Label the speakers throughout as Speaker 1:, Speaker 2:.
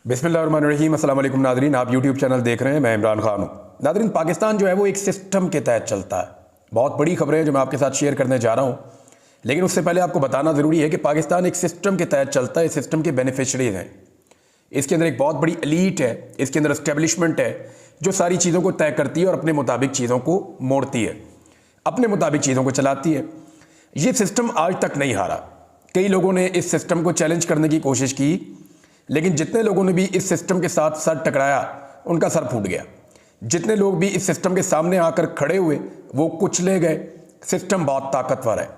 Speaker 1: बिस्मिल्लाहिर्रहमानिर्रहीम। अस्सलाम वालेकुम नादरीन, आप यूट्यूब चैनल देख रहे हैं, मैं इमरान खान हूँ। नादरीन, पाकिस्तान जो है वो एक सिस्टम के तहत चलता है। बहुत बड़ी खबरें हैं जो मैं आपके साथ शेयर करने जा रहा हूँ, लेकिन उससे पहले आपको बताना ज़रूरी है कि पाकिस्तान एक सिस्टम के तहत चलता है। इस सिस्टम के बेनिफिशरीज हैं। इसके अंदर एक बहुत बड़ी एलीट है, इसके अंदर एस्टेब्लिशमेंट है जो सारी चीज़ों को तय करती है और अपने मुताबिक चीज़ों को मोड़ती है, अपने मुताबिक चीज़ों को चलाती है। ये सिस्टम आज तक नहीं हारा। कई लोगों ने इस सिस्टम को चैलेंज करने की कोशिश की, लेकिन जितने लोगों ने भी इस सिस्टम के साथ सर टकराया उनका सर फूट गया। जितने लोग भी इस सिस्टम के सामने आकर खड़े हुए वो कुचले गए। सिस्टम बहुत ताकतवर है,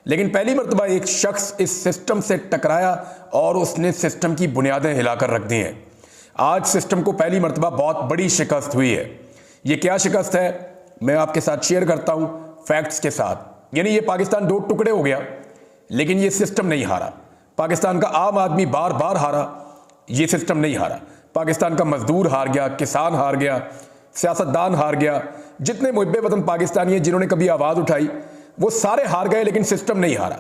Speaker 1: लेकिन पहली मर्तबा एक शख्स इस सिस्टम से टकराया और उसने सिस्टम की बुनियादें हिलाकर रख दी हैं। आज सिस्टम को पहली मर्तबा बहुत बड़ी शिकस्त हुई है। ये क्या शिकस्त है मैं आपके साथ शेयर करता हूं फैक्ट्स के साथ। यानी ये पाकिस्तान दो टुकड़े हो गया, लेकिन ये सिस्टम नहीं हारा। पाकिस्तान का आम आदमी बार बार हारा, ये सिस्टम नहीं हारा। पाकिस्तान का मजदूर हार गया, किसान हार गया, सियासतदान हार गया। जितने मुहिब्बे वतन पाकिस्तानी हैं जिन्होंने कभी आवाज़ उठाई वो सारे हार गए, लेकिन सिस्टम नहीं हारा।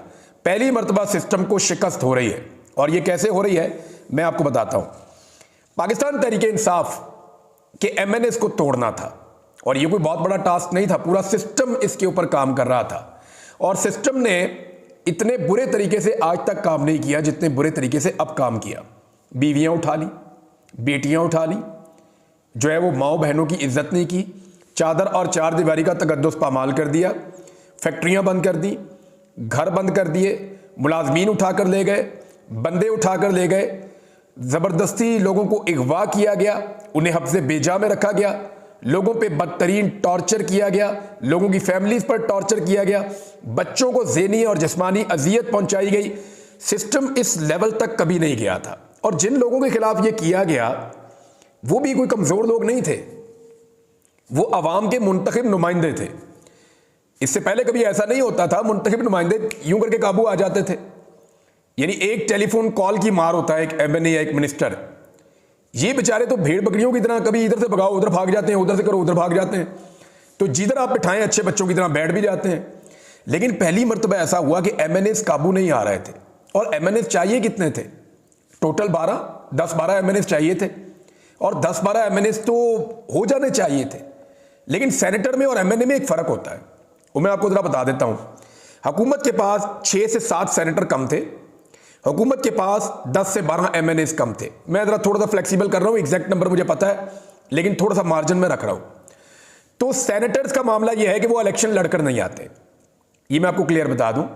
Speaker 1: पहली मर्तबा सिस्टम को शिकस्त हो रही है, और ये कैसे हो रही है मैं आपको बताता हूं। पाकिस्तान तहरीक इंसाफ के MNAs को तोड़ना था, और ये कोई बहुत बड़ा टास्क नहीं था। पूरा सिस्टम इसके ऊपर काम कर रहा था, और सिस्टम ने इतने बुरे तरीके से आज तक काम नहीं किया जितने बुरे तरीके से अब काम किया। बीवियां उठा ली, बेटियां उठा ली, जो है वो माओ बहनों की इज्जत नहीं की, चादर और चार दीवारी का तकद्दुस पामाल कर दिया, फैक्ट्रियां बंद कर दी, घर बंद कर दिए, मुलाजमीन उठाकर ले गए, बंदे उठाकर ले गए, ज़बरदस्ती लोगों को अगवा किया गया, उन्हें हफ्ज़े बेजा में रखा गया, लोगों पे बदतरीन टॉर्चर किया गया, लोगों की फैमिलीज पर टॉर्चर किया गया, बच्चों को ज़हनी और जिस्मानी अजियत पहुंचाई गई। सिस्टम इस लेवल तक कभी नहीं गया था, और जिन लोगों के खिलाफ ये किया गया वो भी कोई कमज़ोर लोग नहीं थे, वो अवाम के मुंतखब नुमाइंदे थे। इससे पहले कभी ऐसा नहीं होता था, मुंतखब नुमाइंदे यूं करके काबू आ जाते थे। यानी एक टेलीफोन कॉल की मार होता है एक MNA या एक मिनिस्टर। ये बेचारे तो भेड़ बकरियों की तरह कभी इधर से भगाओ उधर भाग जाते हैं, उधर से करो उधर भाग जाते हैं, तो जिधर आप बिठाएं अच्छे बच्चों की तरह बैठ भी जाते हैं। लेकिन पहली मर्तबा ऐसा हुआ कि MNAs काबू नहीं आ रहे थे। और MNAs चाहिए कितने थे? टोटल 10-12 MNAs चाहिए थे, और 10-12 MNAs तो हो जाने चाहिए थे। लेकिन सेनेटर में और MNA में एक फ़र्क होता है, वो मैं आपको ज़रा बता देता हूँ। हुकूमत के पास 6 से 7 सेनेटर कम थे, हुकूमत के पास 10 से 12 MNAs कम थे। मैं ज़रा थोड़ा सा फ्लेक्सिबल कर रहा हूँ, एग्जैक्ट नंबर मुझे पता है, लेकिन थोड़ा सा मार्जिन में रख रहा हूँ। तो सेनेटर्स का मामला यह है कि वो इलेक्शन लड़कर नहीं आते, ये मैं आपको क्लियर बता दूँ।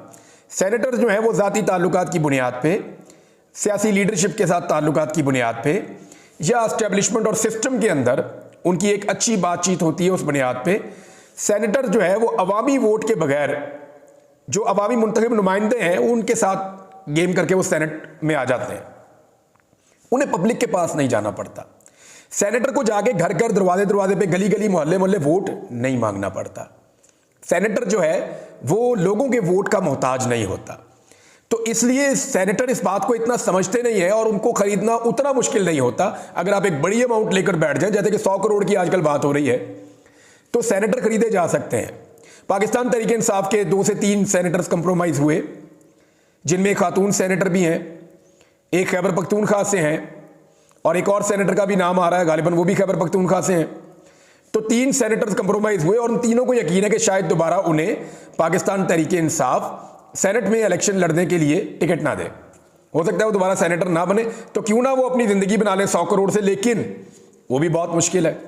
Speaker 1: सेनेटर जो है वो ज़ाती ताल्लुकात की बुनियाद पर, सियासी लीडरशिप के साथ ताल्लुकात की बुनियाद पे, या एस्टेब्लिशमेंट और सिस्टम के अंदर उनकी एक अच्छी बातचीत होती है, उस बुनियाद पे सेनेटर जो है वो अवामी वोट के बगैर जो अवामी मुंतखब नुमाइंदे हैं उनके साथ गेम करके वो सेनेट में आ जाते हैं। उन्हें पब्लिक के पास नहीं जाना पड़ता। सेनेटर को जाके घर घर दरवाजे दरवाजे पे गली गली मोहल्ले मोहल्ले वोट नहीं मांगना पड़ता। सेनेटर जो है वो लोगों के वोट का मोहताज नहीं होता। तो इसलिए सेनेटर इस बात को इतना समझते नहीं है, और उनको खरीदना उतना मुश्किल नहीं होता। अगर आप एक बड़ी अमाउंट लेकर बैठ जाएं, जैसे कि 100 करोड़ की आजकल बात हो रही है, तो सेनेटर खरीदे जा सकते हैं। पाकिस्तान तहरीक इंसाफ के 2 से 3 सेनेटर्स कंप्रोमाइज हुए, जिनमें खातून सेनेटर भी हैं, एक खैबर पख्तूनख्वा से हैं, और एक और सेनेटर का भी नाम आ रहा है, गालिबन वो भी खैबर पख्तूनख्वा से हैं। तो 3 सेनेटर्स कंप्रोमाइज हुए, और उन तीनों को यकीन है कि शायद दोबारा उन्हें पाकिस्तान तहरीक इंसाफ सेनेट में इलेक्शन लड़ने के लिए टिकट ना दे। हो सकता है वो दोबारा सेनेटर ना बने, तो क्यों ना वो अपनी जिंदगी बना ले 100 करोड़ से, लेकिन वो भी बहुत मुश्किल है।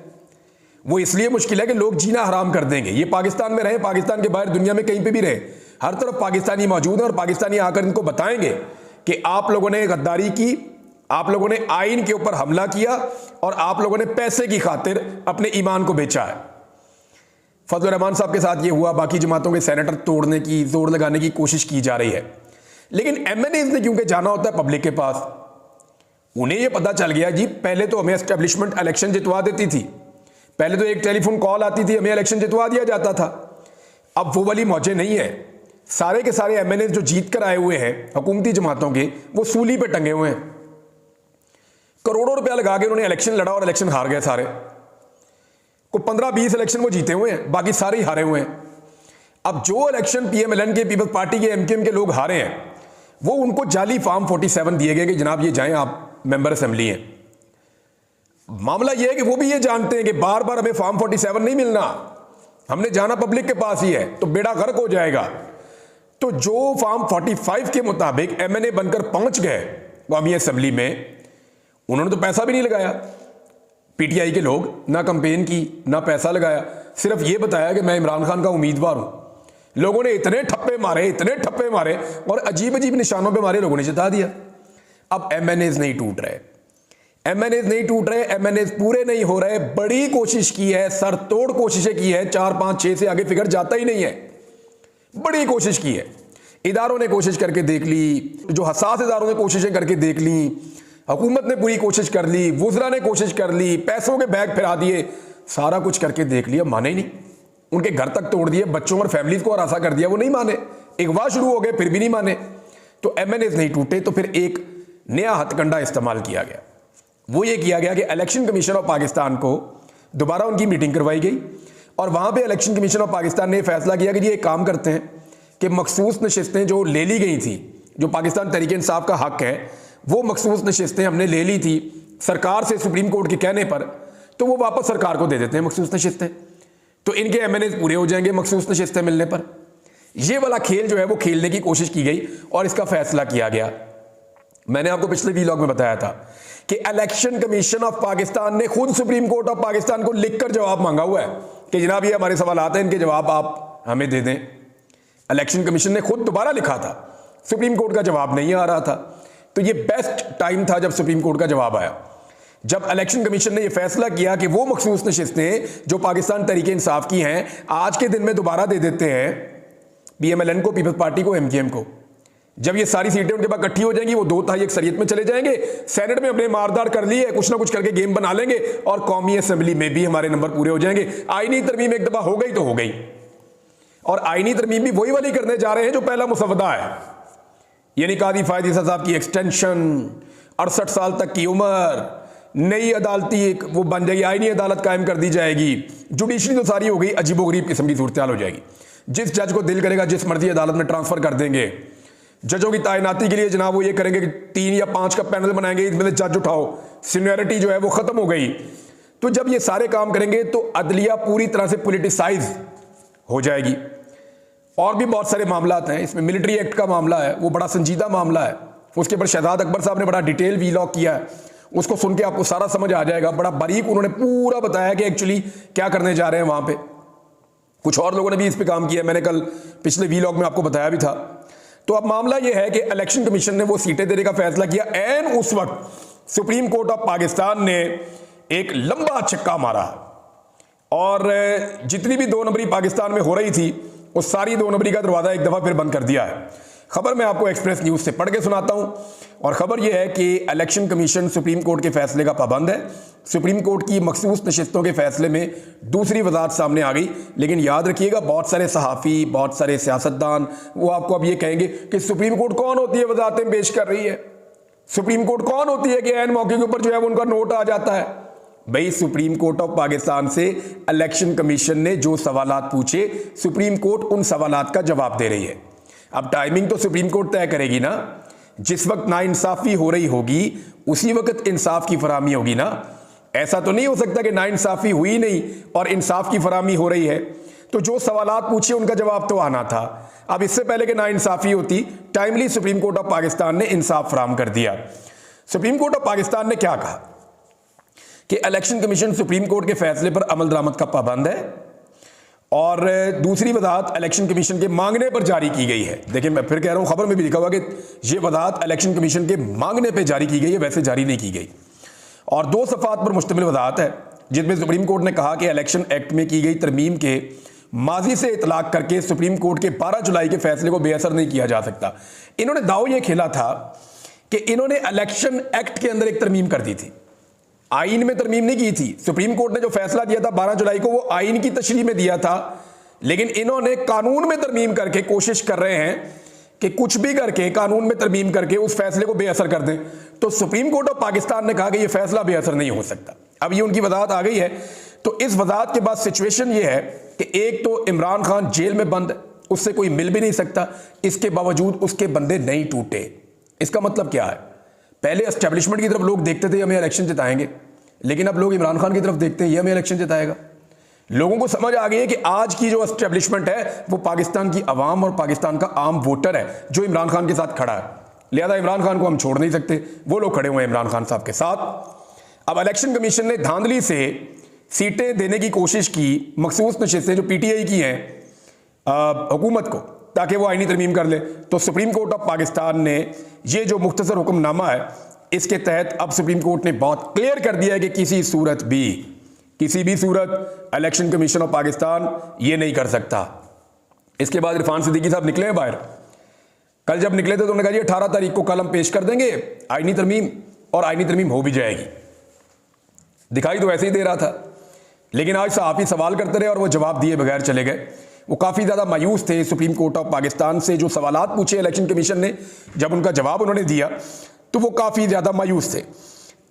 Speaker 1: वो इसलिए मुश्किल है कि लोग जीना हराम कर देंगे। ये पाकिस्तान में रहे, पाकिस्तान के बाहर दुनिया में कहीं पे भी रहे, हर तरफ पाकिस्तानी मौजूद है, और पाकिस्तानी आकर इनको बताएंगे कि आप लोगों ने गद्दारी की, आप लोगों ने आइन के ऊपर हमला किया, और आप लोगों ने पैसे की खातिर अपने ईमान को बेचा है। फजल रहमान साहब के साथ ये हुआ, बाकी जमातों के सेनेटर तोड़ने की, जोर लगाने की कोशिश की जा रही है। लेकिन MNAs ने क्योंकि जाना होता है पब्लिक के पास, उन्हें ये पता चल गया जी पहले तो हमें एस्टेब्लिशमेंट इलेक्शन जितवा देती थी, पहले तो एक टेलीफोन कॉल आती थी हमें इलेक्शन जितवा दिया जाता था। अब वो वाली मौजें नहीं है। सारे के सारे MNAs जो जीत कर आए हुए हैं हुकूमती जमातों के, वो सूली पे टंगे हुए हैं। करोड़ों रुपया लगा के उन्होंने इलेक्शन लड़ा और इलेक्शन हार गए सारे। को 15-20 इलेक्शन वो जीते हुए हैं, बाकी सारे ही हारे हुए हैं। अब जो इलेक्शन PMLN के, पीपल्स पार्टी के, MKM के लोग हारे हैं, वो उनको जाली फॉर्म 47 दिए गए कि जनाब ये जाएं आप मेंबर असेंबली हैं। मामला यह है कि वो भी ये जानते हैं कि बार बार हमें फॉर्म 47 नहीं मिलना, हमने जाना पब्लिक के पास ही है, तो बेड़ा गर्क हो जाएगा। तो जो फॉर्म 45 के मुताबिक एमएनए बनकर पहुंच गए कौमी असेंबली में, उन्होंने तो पैसा भी नहीं लगाया। पीटीआई के लोग ना कंपेन की ना पैसा लगाया, सिर्फ ये बताया कि मैं इमरान खान का उम्मीदवार हूं। लोगों ने इतने ठप्पे मारे और अजीब अजीब निशानों पे मारे, लोगों ने जिता दिया। अब एमएनएज नहीं टूट रहे, एमएनएज पूरे नहीं हो रहे। बड़ी कोशिश की है, सरतोड़ कोशिशें की है, 4, 5, 6 से आगे फिगर जाता ही नहीं है। बड़ी कोशिश की है, इदारों ने कोशिश करके देख ली, जो हसास इदारों ने कोशिशें करके देख ली, हुकूमत ने पूरी कोशिश कर ली, वुज़रा ने कोशिश कर ली, पैसों के बैग फिरा दिए, सारा कुछ करके देख लिया, माने ही नहीं। उनके घर तक तोड़ दिए, बच्चों और फैमिलीज को हरासा कर दिया, वो नहीं माने। अगवा शुरू हो गए, फिर भी नहीं माने। तो एमएनएज नहीं टूटे, तो फिर एक नया हथकंडा इस्तेमाल किया गया। वो ये किया गया कि इलेक्शन कमीशन ऑफ पाकिस्तान को दोबारा उनकी मीटिंग करवाई गई और वहां पे इलेक्शन कमीशन ऑफ पाकिस्तान ने फैसला किया कि ये एक काम करते हैं कि मखसूस नशिस्तें जो ले ली गई थी, जो पाकिस्तान तहरीक इंसाफ का हक है, वो मखसूस नशिस्तें हमने ले ली थी सरकार से सुप्रीम कोर्ट के कहने पर, तो वो वापस सरकार को दे देते हैं मखसूस नशिस्तें, तो इनके एमएनए पूरे हो जाएंगे मखसूस नशिस्तें मिलने पर। ये वाला खेल जो है वो खेलने की कोशिश की गई और इसका फैसला किया गया। मैंने आपको पिछले वीलॉग में बताया था कि इलेक्शन कमीशन ऑफ पाकिस्तान ने खुद सुप्रीम कोर्ट ऑफ पाकिस्तान को लिखकर जवाब मांगा हुआ है कि जनाब ये हमारे सवाल आते हैं, इनके जवाब आप हमें दे दें। इलेक्शन कमीशन ने खुद दोबारा लिखा था, सुप्रीम कोर्ट का जवाब नहीं आ रहा था। तो ये बेस्ट टाइम था जब सुप्रीम कोर्ट का जवाब आया, जब इलेक्शन कमीशन ने यह फैसला किया कि वो मखसूस नशिस्तें जो पाकिस्तान तहरीक इंसाफ की हैं आज के दिन में दोबारा दे देते हैं पीएमएलएन को, पीपल्स पार्टी को, एमकेएम को। जब ये सारी सीटें उनके पास इकट्ठी हो जाएंगी, वो 2/3 अक्सरियत में चले जाएंगे, सेनेट में अपने मारदार कर लिए, कुछ ना कुछ करके गेम बना लेंगे और कौमी असेंबली में भी हमारे नंबर पूरे हो जाएंगे। आईनी तरमीम एक दफा हो गई तो हो गई, और आईनी तरमीम भी वही वाली करने जा रहे हैं जो पहला मुसवदा है, यानी कादी फायदी साहब की एक्सटेंशन, 68 साल तक की उम्र, नई अदालती एक वो बन जाएगी, आईनी अदालत कायम कर दी जाएगी, जुडिशरी तो सारी हो गई, अजीबोगरीब किस्म की सूरत हाल हो जाएगी। जिस जज को दिल करेगा जिस मर्जी अदालत में ट्रांसफर कर देंगे। जजों की तैनाती के लिए जनाब वो ये करेंगे कि 3 या 5 का पैनल बनाएंगे, इसमें जज उठाओ, सीनियरिटी जो है वो खत्म हो गई। तो जब ये सारे काम करेंगे तो अदलिया पूरी तरह से पॉलिटिसाइज हो जाएगी। और भी बहुत सारे मामला हैं, इसमें मिलिट्री एक्ट का मामला है, वो बड़ा संजीदा मामला है, उसके ऊपर शहजाद अकबर साहब ने बड़ा डिटेल वीलॉग किया है, उसको सुन के आपको सारा समझ आ जाएगा। बड़ा बारीक उन्होंने पूरा बताया कि एक्चुअली क्या करने जा रहे हैं वहां पे। कुछ और लोगों ने भी इस पे काम किया, मैंने कल पिछले वीलॉग में आपको बताया भी था। तो अब मामला यह है कि इलेक्शन कमीशन ने वो सीटें देने का फैसला किया। एन उस वक्त सुप्रीम कोर्ट ऑफ पाकिस्तान ने एक लंबा छक्का मारा और जितनी भी 2 नंबरी पाकिस्तान में हो रही थी वो सारी 2 नंबरी का दरवाजा एक दफा फिर बंद कर दिया है। खबर मैं आपको एक्सप्रेस न्यूज से पढ़ के सुनाता हूं, और खबर यह है कि इलेक्शन कमीशन सुप्रीम कोर्ट के फैसले का पाबंद है। सुप्रीम कोर्ट की मखसूस नशिस्तों के फैसले में दूसरी वजाहत सामने आ गई, लेकिन याद रखिएगा बहुत सारे सहाफ़ी, बहुत सारे सियासतदान वो आपको अब ये कहेंगे कि सुप्रीम कोर्ट कौन होती है वजाहतें पेश कर रही है, सुप्रीम कोर्ट कौन होती है कि ऐन मौके के ऊपर जो है उनका नोट आ जाता है। भाई सुप्रीम कोर्ट ऑफ पाकिस्तान से इलेक्शन कमीशन ने जो सवालात पूछे, सुप्रीम कोर्ट उन सवालात का जवाब दे रही है। अब टाइमिंग तो सुप्रीम कोर्ट तय करेगी ना, जिस वक्त नाइंसाफी हो रही होगी उसी वक्त इंसाफ की फराहमी होगी ना। ऐसा तो नहीं हो सकता कि नाइंसाफी हुई नहीं और इंसाफ की फराहमी हो रही है। तो जो सवालात पूछे उनका जवाब तो आना था। अब इससे पहले कि नाइंसाफी होती, timely supreme court of Pakistan ने इंसाफ फराहम कर दिया। सुप्रीम कोर्ट ऑफ पाकिस्तान ने क्या कहा कि इलेक्शन कमीशन सुप्रीम कोर्ट के फैसले पर अमल दरामद का पाबंद है, और दूसरी वजाहत इलेक्शन कमीशन के मांगने पर जारी की गई है। देखिए मैं फिर कह रहा हूं, खबर में भी लिखा हुआ कि यह वजाहत इलेक्शन कमीशन के मांगने पर जारी की गई है, वैसे जारी नहीं की गई। और 2 सफ़ात पर मुश्तमिल वजाहत है जिसमें सुप्रीम कोर्ट ने कहा कि इलेक्शन एक्ट में की गई तरमीम के माजी से इतलाक करके सुप्रीम कोर्ट के 12 जुलाई के फैसले को बेअसर नहीं किया जा सकता। इन्होंने दाव यह खेला था कि इन्होंने इलेक्शन एक्ट के अंदर एक तरमीम कर दी थी, आइन में तरमीम नहीं की थी। सुप्रीम कोर्ट ने जो फैसला दिया था 12 जुलाई को, वो आइन की तशरीह में दिया था, लेकिन इन्होंने कानून में तरमीम करके कोशिश कर रहे हैं कि कुछ भी करके कानून में तरमीम करके उस फैसले को बेअसर कर दें। तो सुप्रीम कोर्ट ऑफ पाकिस्तान ने कहा कि यह फैसला बेअसर नहीं हो सकता। अब ये उनकी वजाहत आ गई है। तो इस वजाहत के बाद सिचुएशन ये है कि एक तो इमरान खान जेल में बंद, उससे कोई मिल भी नहीं सकता, इसके बावजूद उसके बंदे नहीं टूटे। इसका मतलब क्या है? पहले एस्टेब्लिशमेंट की तरफ लोग देखते थे हमें इलेक्शन जिताएंगे, लेकिन अब लोग इमरान खान की तरफ देखते हैं, ये हमें इलेक्शन जिताएगा। लोगों को समझ आ गई है कि आज की जो एस्टेब्लिशमेंट है वो पाकिस्तान की आवाम और पाकिस्तान का आम वोटर है जो इमरान खान के साथ खड़ा है। लिहाजा इमरान खान को हम छोड़ नहीं सकते, वो लोग खड़े हुए हैं इमरान खान साहब के साथ। अब इलेक्शन कमीशन ने धांधली से सीटें देने की कोशिश की, मखसूस नशिस्तें जो पीटीआई की हैं हुकूमत को, ताकि वो आईनी तरमीम कर ले। तो सुप्रीम कोर्ट ऑफ पाकिस्तान ने ये जो मुख्तसर हुक्मनामा है, इसके तहत अब सुप्रीम कोर्ट ने बहुत क्लियर कर दिया है कि किसी भी सूरत इलेक्शन कमीशन ऑफ पाकिस्तान ये नहीं कर सकता। इसके बाद इरफान सिद्दीकी साहब निकले हैं बाहर। कल जब निकले थे तो उन्होंने कहा जी 18 तारीख को कल हम पेश कर देंगे आईनी तरमीम, और आईनी तरमीम हो भी जाएगी। दिखाई तो ऐसे ही दे रहा था, लेकिन आज सहाफ़ी सवाल करते रहे और वो जवाब दिए बगैर चले गए। वो काफ़ी ज़्यादा मायूस थे सुप्रीम कोर्ट ऑफ पाकिस्तान से। जो सवालात पूछे इलेक्शन कमीशन ने, जब उनका जवाब उन्होंने दिया तो वो काफ़ी ज़्यादा मायूस थे।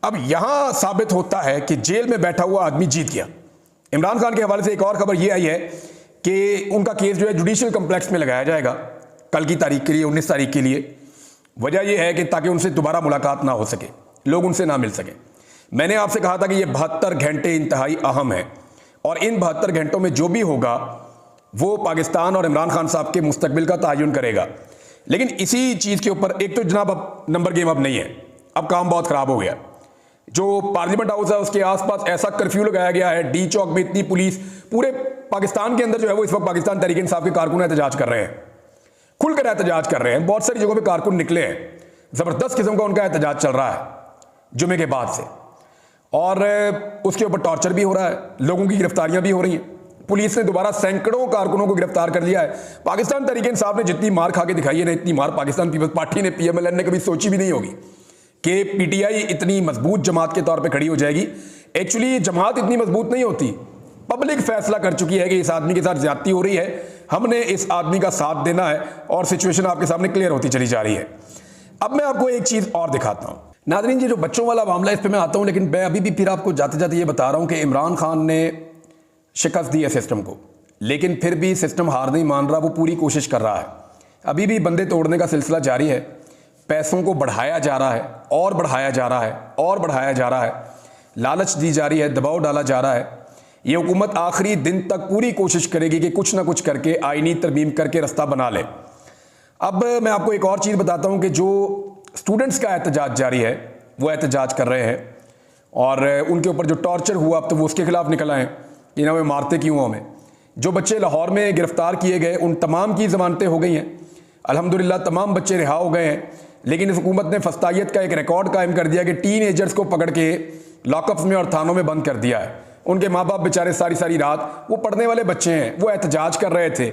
Speaker 1: अब यहां साबित होता है कि जेल में बैठा हुआ आदमी जीत गया। इमरान खान के हवाले से एक और खबर यह आई है कि उनका केस जो है जुडिशियल कम्प्लेक्स में लगाया जाएगा कल की तारीख के लिए, 19 तारीख के लिए। वजह यह है कि ताकि उनसे दोबारा मुलाकात ना हो सके, लोग उनसे ना मिल सके। मैंने आपसे कहा था कि ये 72 घंटे इंतहाई अहम है, और इन 72 घंटों में जो भी होगा वो पाकिस्तान और इमरान खान साहब के मुस्तकबिल का तयन करेगा। लेकिन इसी चीज़ के ऊपर एक तो जनाब अब नंबर गेम अब नहीं है, अब काम बहुत ख़राब हो गया। जो पार्लियामेंट हाउस है उसके आसपास ऐसा कर्फ्यू लगाया गया है, डी चौक में इतनी पुलिस, पूरे पाकिस्तान के अंदर जो है वो इस वक्त पाकिस्तान तहरीक इंसाफ के कारकुन एहतजाज कर रहे हैं, खुलकर एहतजाज कर रहे हैं। बहुत सारी जगहों पे कारकुन निकले हैं, ज़बरदस्त किस्म का उनका एहतजाज चल रहा है जुमे के बाद से, और उसके ऊपर टॉर्चर भी हो रहा है, लोगों की गिरफ्तारियां भी हो रही हैं। पुलिस ने दोबारा सैकड़ों कारकुनों को गिरफ्तार कर लिया है। पाकिस्तान तहरीक इंसाफ ने जितनी मार खा के दिखाई है ना, इतनी मार पाकिस्तान पीपल्स पार्टी ने, PMLN ने कभी सोची भी नहीं होगी कि पीटीआई इतनी मजबूत जमात के तौर पे खड़ी हो जाएगी। एक्चुअली ये जमात इतनी मजबूत नहीं होती, पब्लिक फैसला कर चुकी है कि इस आदमी के साथ ज्यादती हो रही है, हमने इस आदमी का साथ देना है, और सिचुएशन आपके सामने क्लियर होती चली जा रही है। अब मैं आपको एक चीज और दिखाता हूं नाज़रीन जी, जो बच्चों वाला मामला इस पर मैं आता हूं, लेकिन मैं अभी भी फिर आपको जाते जाते ये बता रहा हूं कि इमरान खान ने शिकस्त दी है सिस्टम को, लेकिन फिर भी सिस्टम हार नहीं मान रहा, वो पूरी कोशिश कर रहा है। अभी भी बंदे तोड़ने का सिलसिला जारी है, पैसों को बढ़ाया जा रहा है और बढ़ाया जा रहा है और बढ़ाया जा रहा है, लालच दी जा रही है, दबाव डाला जा रहा है। ये हुकूमत आखिरी दिन तक पूरी कोशिश करेगी कि कुछ ना कुछ करके आईनी तरमीम करके रास्ता बना ले। अब मैं आपको एक और चीज़ बताता हूँ कि जो स्टूडेंट्स का एहतजाज जारी है, वो एहतजाज कर रहे हैं, और उनके ऊपर जो टॉर्चर हुआ अब तो वो उसके खिलाफ निकल आए, इन्हें मारते क्यों हमें। जो बच्चे लाहौर में गिरफ्तार किए गए उन तमाम की ज़मानतें हो गई हैं, अल्हम्दुलिल्लाह तमाम बच्चे रिहा हो गए हैं। लेकिन इस हुकूमत ने फस्तायत का एक रिकॉर्ड कायम कर दिया कि टीन एजर्स को पकड़ के लॉकअप्स में और थानों में बंद कर दिया है। उनके माँ बाप बेचारे सारी सारी रात, वो पढ़ने वाले बच्चे हैं, वो एहतजाज कर रहे थे।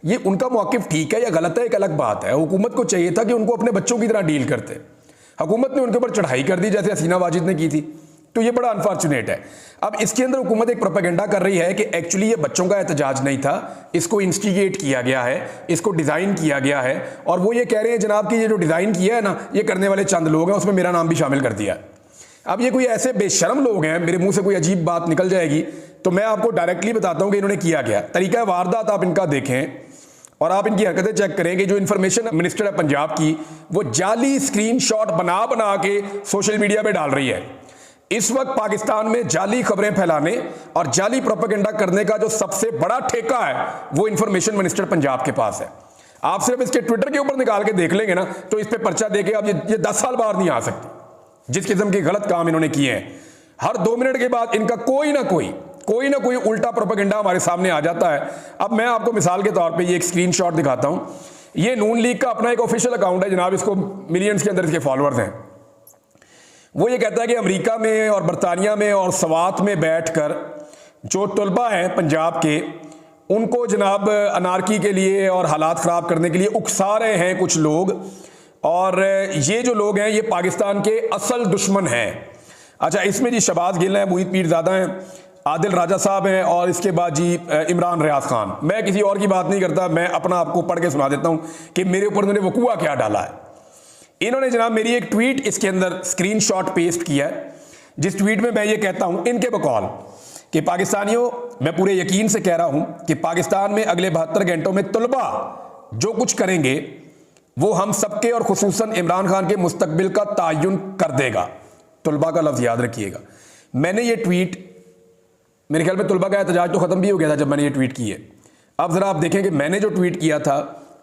Speaker 1: ये उनका मौक़िफ़ ठीक है या गलत है एक अलग बात है। हुकूमत को चाहिए था कि उनको अपने बच्चों की तरह डील करते, हुकूमत ने उनके ऊपर चढ़ाई कर दी जैसे हसीना वाजिद ने की थी, तो ये बड़ा अनफॉर्चुनेट है। अब इसके अंदर हुकूमत एक प्रोपेगेंडा कर रही है कि एक्चुअली ये बच्चों का एहतजाज नहीं था, इसको इंस्टिगेट किया गया है, इसको डिज़ाइन किया गया है, और वो ये कह रहे हैं जनाब कि ये जो डिज़ाइन किया है ना, ये करने वाले चंद लोग हैं, उसमें मेरा नाम भी शामिल कर दिया। अब ये कोई ऐसे बेशर्म लोग हैं, मेरे मुंह से कोई अजीब बात निकल जाएगी तो मैं आपको डायरेक्टली बताता हूँ कि इन्होंने किया क्या। तरीका वारदात आप इनका देखें और आप इनकी हरकतें चेक करेंगे। जो इन्फॉर्मेशन मिनिस्टर है पंजाब की, वो जाली स्क्रीनशॉट बना बना के सोशल मीडिया पे डाल रही है। इस वक्त पाकिस्तान में जाली खबरें फैलाने और जाली प्रोपेगेंडा करने का जो सबसे बड़ा ठेका है वो इंफॉर्मेशन मिनिस्टर पंजाब के पास है। आप सिर्फ इसके ट्विटर के ऊपर निकाल के देख लेंगे ना, तो इस पे पर्चा देके अब ये 10 साल बाहर नहीं आ सकते। जिस किस्म के गलत काम इन्होंने किए हैं, हर 2 मिनट के बाद इनका कोई ना कोई उल्टा प्रोपेगेंडा हमारे सामने आ जाता है। अब मैं आपको मिसाल के तौर पे ये एक स्क्रीनशॉट दिखाता हूं। ये नून लीग का अपना एक ऑफिशियल अकाउंट है जनाब, इसको मिलियंस के अंदर इसके फॉलोअर्स हैं। वो ये कहता है कि अमेरिका में और बरतानिया में और सवात में बैठकर जो तलबा हैं पंजाब के, उनको जनाब अनारकी के लिए और हालात ख़राब करने के लिए उकसा रहे हैं कुछ लोग, और ये जो लोग हैं ये पाकिस्तान के असल दुश्मन हैं। अच्छा, इसमें जी शहबाज गिल हैं, मुहित पीरज़ादा हैं, आदिल राजा साहब हैं, और इसके बाद जी इमरान रियाज खान। मैं किसी और की बात नहीं करता, मैं अपना आपको पढ़ के सुना देता हूँ कि मेरे ऊपर उन्होंने वकूआ क्या डाला है। इन्होंने जनाब मेरी एक ट्वीट इसके अंदर स्क्रीनशॉट पेस्ट किया है, जिस ट्वीट में मैं ये कहता हूँ इनके बकौल कि पाकिस्तानियों, मैं पूरे यकीन से कह रहा हूँ कि पाकिस्तान में अगले 72 घंटों में तलबा जो कुछ करेंगे वो हम सबके और खुसूसन इमरान खान के मुस्तकबिल का तयन कर देगा। तलबा का लफ्ज़ याद रखिएगा। मैंने ये ट्वीट, मेरे ख्याल में तलबा का एहतजाज तो ख़त्म भी हो गया था जब मैंने ये ट्वीट की है। अब ज़रा आप देखें कि मैंने जो ट्वीट किया था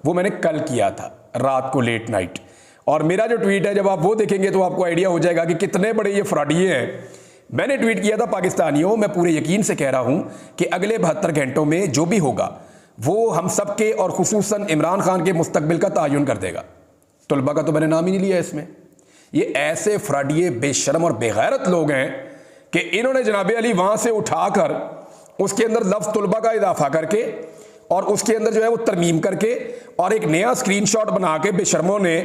Speaker 1: वो मैंने कल किया था रात को लेट नाइट, और मेरा जो ट्वीट है जब आप वो देखेंगे तो आपको आइडिया हो जाएगा कि कितने बड़े ये फ्रॉडिये हैं। मैंने ट्वीट किया था, पाकिस्तानियों मैं पूरे यकीन से कह रहा हूं कि अगले 72 घंटों में जो भी होगा वो हम सब के और खुसूसन इमरान खान के मुस्तकबिल का तयन कर देगा। तलबा का तो मैंने नाम ही नहीं लिया इसमें। ये ऐसे फ्रॉडिये, बेशर्म और बेगैरत लोग हैं कि इन्होंने जनाब अली वहां से उठाकर उसके अंदर लफ्ज़ तलबा का इजाफा करके और उसके अंदर जो है वो तरमीम करके और एक नया स्क्रीनशॉट बना के बेशर्मों ने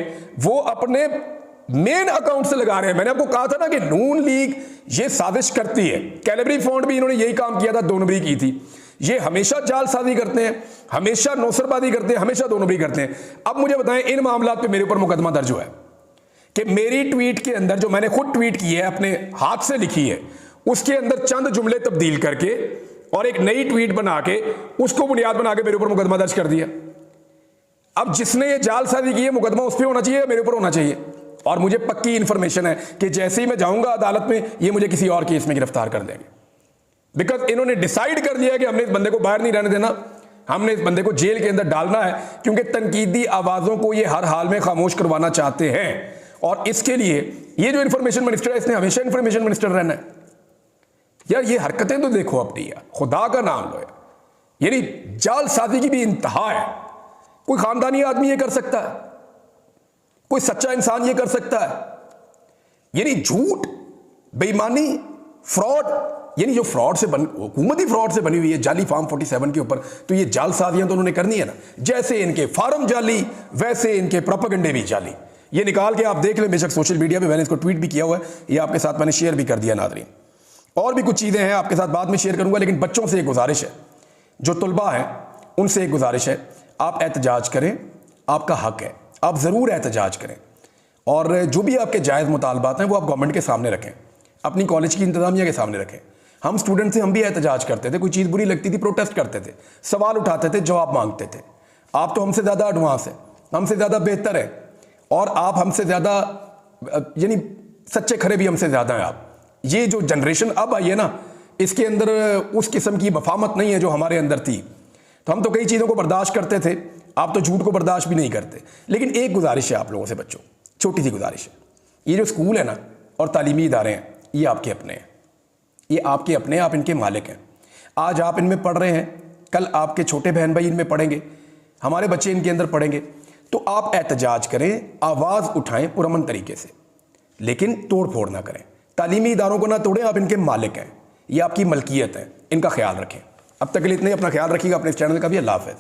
Speaker 1: वो अपने मेन अकाउंट से लगा रहे हैं। मैंने आपको कहा था ना कि नून लीग ये साजिश करती है। कैलेबरी फॉन्ट भी इन्होंने यही काम किया था, 2 नंबरी की थी। ये हमेशा जालसाजी करते हैं, हमेशा नौसरबाजी करते हैं, हमेशा 2 नंबरी करते हैं। अब मुझे बताएं, इन मामलात पे मेरे ऊपर मुकदमा दर्ज हुआ है कि मेरी ट्वीट के अंदर जो मैंने खुद ट्वीट की है, अपने हाथ से लिखी है, उसके अंदर चंद जुमले तब्दील करके और एक नई ट्वीट बना के उसको बुनियाद बना के मेरे ऊपर मुकदमा दर्ज कर दिया। अब जिसने ये जालसाजी की है, मुकदमा उस पर होना चाहिए, मेरे ऊपर होना चाहिए। और मुझे पक्की इंफॉर्मेशन है कि जैसे ही मैं जाऊंगा अदालत में, ये मुझे किसी और केस में गिरफ्तार कर देंगे। बिकॉज इन्होंने डिसाइड कर दिया कि हमने इस बंदे को बाहर नहीं रहने देना, हमने इस बंदे को जेल के अंदर डालना है, क्योंकि तनकीदी आवाजों को ये हर हाल में खामोश करवाना चाहते हैं। और इसके लिए ये जो इंफॉर्मेशन मिनिस्टर है, इसने हमेशा इंफॉर्मेशन मिनिस्टर रहना है। यार ये हरकतें तो देखो अपनी, यार खुदा का नाम लो। यानी जालसाजी की भी इंतहा है। कोई खानदानी आदमी ये कर सकता है, कोई सच्चा इंसान ये कर सकता है। यानी झूठ, बेईमानी, फ्रॉड, यानी जो फ्रॉड से हुकूमती फ्रॉड से बनी हुई है जाली फार्म 47 के ऊपर, तो ये जालसाजियां तो उन्होंने करनी है ना। जैसे इनके फार्म जाली, वैसे इनके प्रोपेगेंडे भी जाली। ये निकाल के आप देख लें, बेशक सोशल मीडिया पे मैंने इसको ट्वीट भी किया हुआ है, ये आपके साथ मैंने शेयर भी कर दिया नाज़रीन। और भी कुछ चीज़ें हैं आपके साथ बाद में शेयर करूंगा, लेकिन बच्चों से एक गुजारिश है, जो तलबा हैं उनसे एक गुजारिश है, आप एहतजाज करें, आपका हक है, आप ज़रूर एहतजाज करें। और जो भी आपके जायज़ मुतालबात हैं वो आप गवर्नमेंट के सामने रखें, अपनी कॉलेज की इंतज़ामिया के सामने रखें। हम स्टूडेंट से हम भी एहतजाज करते थे, कोई चीज़ बुरी लगती थी प्रोटेस्ट करते थे, सवाल उठाते थे, जवाब मांगते थे। आप तो हमसे ज़्यादा एडवांस हैं, हमसे ज़्यादा बेहतर है, और आप हमसे ज़्यादा यानी सच्चे खरे भी हमसे ज़्यादा हैं आप। ये जो जनरेशन अब आई है ना, इसके अंदर उस किस्म की मफामत नहीं है जो हमारे अंदर थी। तो हम तो कई चीज़ों को बर्दाश्त करते थे, आप तो झूठ को बर्दाश्त भी नहीं करते। लेकिन एक गुजारिश है आप लोगों से बच्चों, छोटी सी गुजारिश है, ये जो स्कूल है ना और तालीमी इदारे हैं, ये आपके अपने हैं, ये आपके अपने, आप इनके मालिक हैं। आज आप इनमें पढ़ रहे हैं, कल आपके छोटे बहन भाई इनमें पढ़ेंगे, हमारे बच्चे इनके अंदर पढ़ेंगे। तो आप एहतजाज करें, आवाज़ उठाएं पुरअमन तरीके से, लेकिन तोड़ फोड़ ना करें। तालीमी इदारों को ना तोड़ें, आप इनके मालिक हैं, ये आपकी मलकियत है, इनका ख्याल रखें। अब तक के लिए इतने, अपना ख्याल रखिएगा, अपने चैनल का भी। अल्लाह हाफ़िज़।